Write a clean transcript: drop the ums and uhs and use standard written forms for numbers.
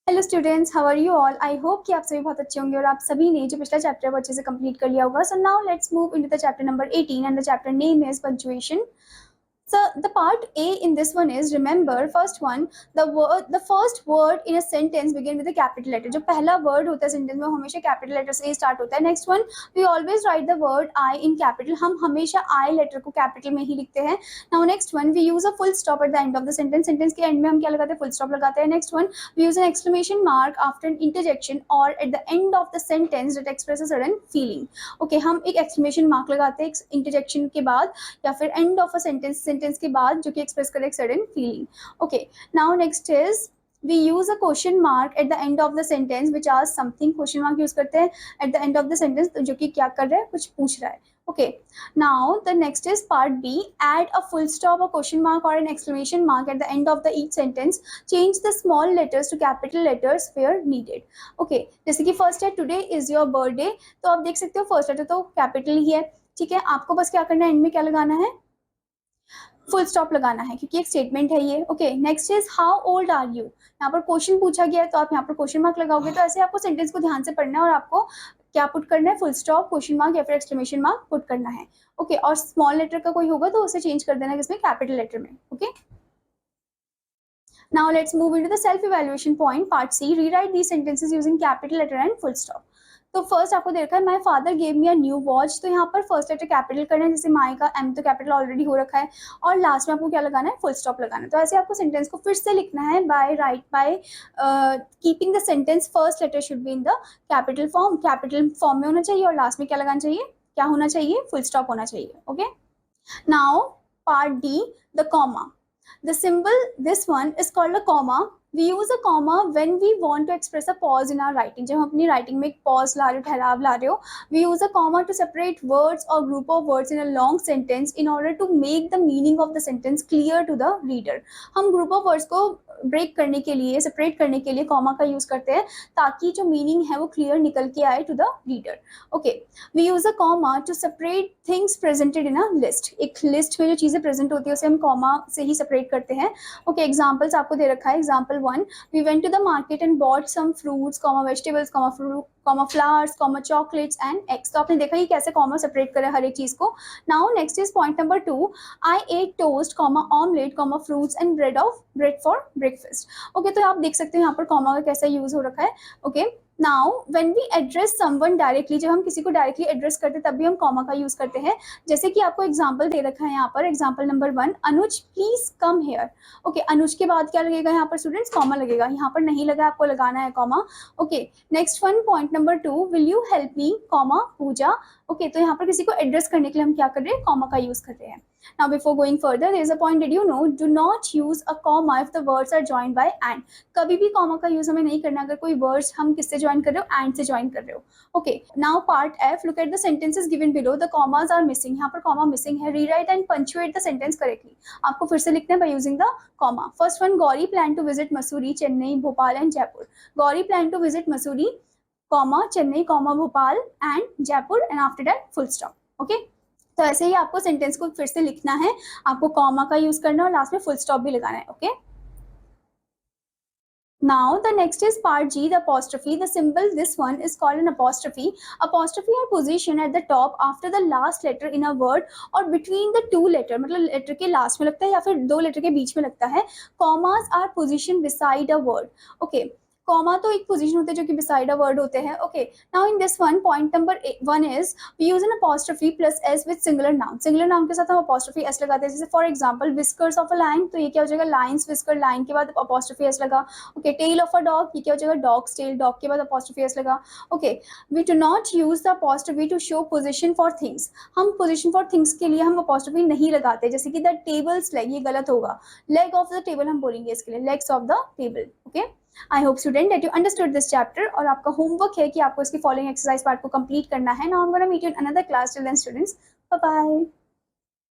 Hello students, how are you all. I hope कि आप सभी बहुत अच्छे होंगे और आप सभी ने जो पिछला चैप्टर वो अच्छे से कंप्लीट कर लिया होगा। So now let's move into the chapter number 18 and the chapter name is punctuation. So the part A in this one is, remember first one, the first word in a sentence begin with a capital letter. जो पहला word होता है sentence में वो हमेशा capital letter से ही start होता है. Next one, we always write the word I in capital. हम हमेशा I letter को capital में ही लिखते हैं. Now next one, we use a full stop at the end of the sentence. Sentence के end में हम क्या लगाते हैं? Full stop लगाते हैं. Next one, we use an exclamation mark after an interjection or at the end of the sentence that expresses a certain feeling. Okay, हम एक exclamation mark लगाते हैं interjection के बाद या फिर end of a sentence के बाद जो कि एक्सप्रेस करे एक sudden feeling. Okay, now next is we use a question mark at the end of the sentence which asks something. question mark use करते हैं at the end of the sentence तो जो कि क्या कर रहा है, कुछ पूछ रहा है. okay, now the next is part B. add a full stop, a question mark or an exclamation mark at the end of the each sentence. change the small letters to capital letters where needed. okay, जैसे कि first है today is your birthday, तो आप देख सकते हो first letter तो capital ही है. ठीक है, आपको बस क्या करना है, end में क्या लगाना है, फुल स्टॉप लगाना है क्योंकि एक स्टेटमेंट है ये. Okay, next is how old are you. यहाँ पर क्वेश्चन पूछा गया है तो आप यहाँ पर क्वेश्चन मार्क लगाओगे. तो ऐसे आपको सेंटेंस को ध्यान से पढ़ना है और आपको क्या पुट करना है, फुल स्टॉप, क्वेश्चन मार्क या फिर एक्सक्लेमेशन मार्क पुट करना है. ओके, और स्मॉल लेटर का कोई होगा तो उसे चेंज कर देना किसमें, कैपिटल लेटर में. Okay, now let's move into the self evaluation point, part C. rewrite these sentences using capital letter and full stop. तो फर्स्ट आपको दे रखा है my father gave me a new watch. तो यहाँ पर फर्स्ट लेटर कैपिटल करना है, जैसे माई का एम तो कैपिटल ऑलरेडी हो रखा है और लास्ट में आपको क्या लगाना है, फुल स्टॉप लगाना है. तो ऐसे आपको सेंटेंस को फिर से लिखना है by keeping the sentence first letter should be in the capital form में होना चाहिए और लास्ट में क्या लगाना चाहिए, क्या होना चाहिए, फुल स्टॉप होना चाहिए. Okay, now part D, the comma. The symbol, this one is called a comma. We use a comma when we want to express a pause in our writing. जब हम अपनी writing में एक pause ला रहे हो, ठहराव ला रहे हो, we use a comma to separate words or group of words in a long sentence in order to make the meaning of the sentence clear to the reader. हम group of words को break करने के लिए, separate करने के लिए comma का use करते हैं ताकि जो मीनिंग है वो क्लियर निकल के आए to the reader. Okay, we use a comma to separate things presented in a list. एक लिस्ट में जो चीजें प्रेजेंट होती है उसे हम कॉमा से ही सेपरेट करते हैं. ओके, एग्जांपल्स आपको दे रखा है. Example 1, we went to the market and bought some fruits, comma vegetables, comma fruit, comma flowers, comma chocolates and eggs. तो आपने देखा ही कैसे कॉमा सेपरेट करे हर एक चीज को. Now next is point number 2, I ate toast, comma omelette, comma fruits and bread for breakfast. Okay, तो आप देख सकते हो यहाँ पर कॉमा का कैसा यूज हो रखा है. Okay, now when we address someone directly, जब हम किसी को डायरेक्टली एड्रेस करते हैं तब भी हम कॉमा का यूज करते हैं. जैसे कि आपको एग्जांपल दे रखा है यहाँ पर. Example number 1, Anuj please come here. Okay, Anuj के बाद क्या लगेगा यहाँ पर स्टूडेंट्स, कॉमा लगेगा. यहाँ पर नहीं लगा, आपको लगाना है comma. Okay, next one, point number 2, will you help me, comma Pooja. Okay, तो यहाँ पर किसी को एड्रेस करने के लिए हम क्या कर रहे हैं, कॉमा का यूज कर रहे हैं. Now before going further, there is a point, did you know, do not use a comma if the words are joined by and. कभी भी कॉमा का यूज हमें नहीं करना अगर कोई वर्ड्स हम किससे ज्वाइन कर रहे हो, and से ज्वाइन कर रहे हो. Okay, now part F, look at the sentences given below, the commas are missing. यहाँ पर कॉमा मिसिंग है. rewrite and punctuate the sentence correctly. आपको फिर से लिखना है by using the comma. First one, Gauri plan to visit Mussoorie, Chennai, Bhopal and Jaipur. Gauri plan to visit Mussoorie, comma Chennai, comma Bhopal and Jaipur and after that full stop. Okay, तो ऐसे ही आपको सेंटेंस को फिर से लिखना है, आपको कॉमा का यूज करना है और लास्ट में फुल स्टॉप भी लगाना है. Okay, now the next is part G, the apostrophe. The symbol, this one is called an apostrophe. Apostrophe are position at the top after the last letter in a word or between the two letter, मतलब letter के last में लगता है या फिर दो letter के बीच में लगता है. commas are position beside a word. okay, comma तो एक पोजीशन होते हैं जो कि बिसाइड अ वर्ड होते हैं. Okay, now in this one, point number 1 is we use an apostrophe plus s with singular noun. Singular noun के साथ हम अपॉस्ट्रोफी एस लगाते हैं. जैसे for example whiskers of a lion, तो ये क्या हो जाएगा, लाइन्स विस्कर, लाइन के बाद अपॉस्ट्रोफी एस लगा. Okay, tail of a dog, ये क्या हो जाएगा, डॉग्स टेल, डॉग के बाद अपॉस्ट्रोफी एस लगा. Okay, we do not use the apostrophe to show position for things. हम पोजीशन फॉर थिंग्स के लिए हम अपॉस्ट्रोफी नहीं लगाते. जैसे कि द टेबल्स लेग, ये गलत होगा. लेग ऑफ द टेबल हम बोलेंगे इसके लिए, legs of the table. Okay, I hope student that you understood this chapter. और आपका होमवर्क है कि आपको इसकी फॉलोइंग एक्सरसाइज पार्ट को कंप्लीट करना है. Now I'm going to meet you in another class. Till then students, bye bye.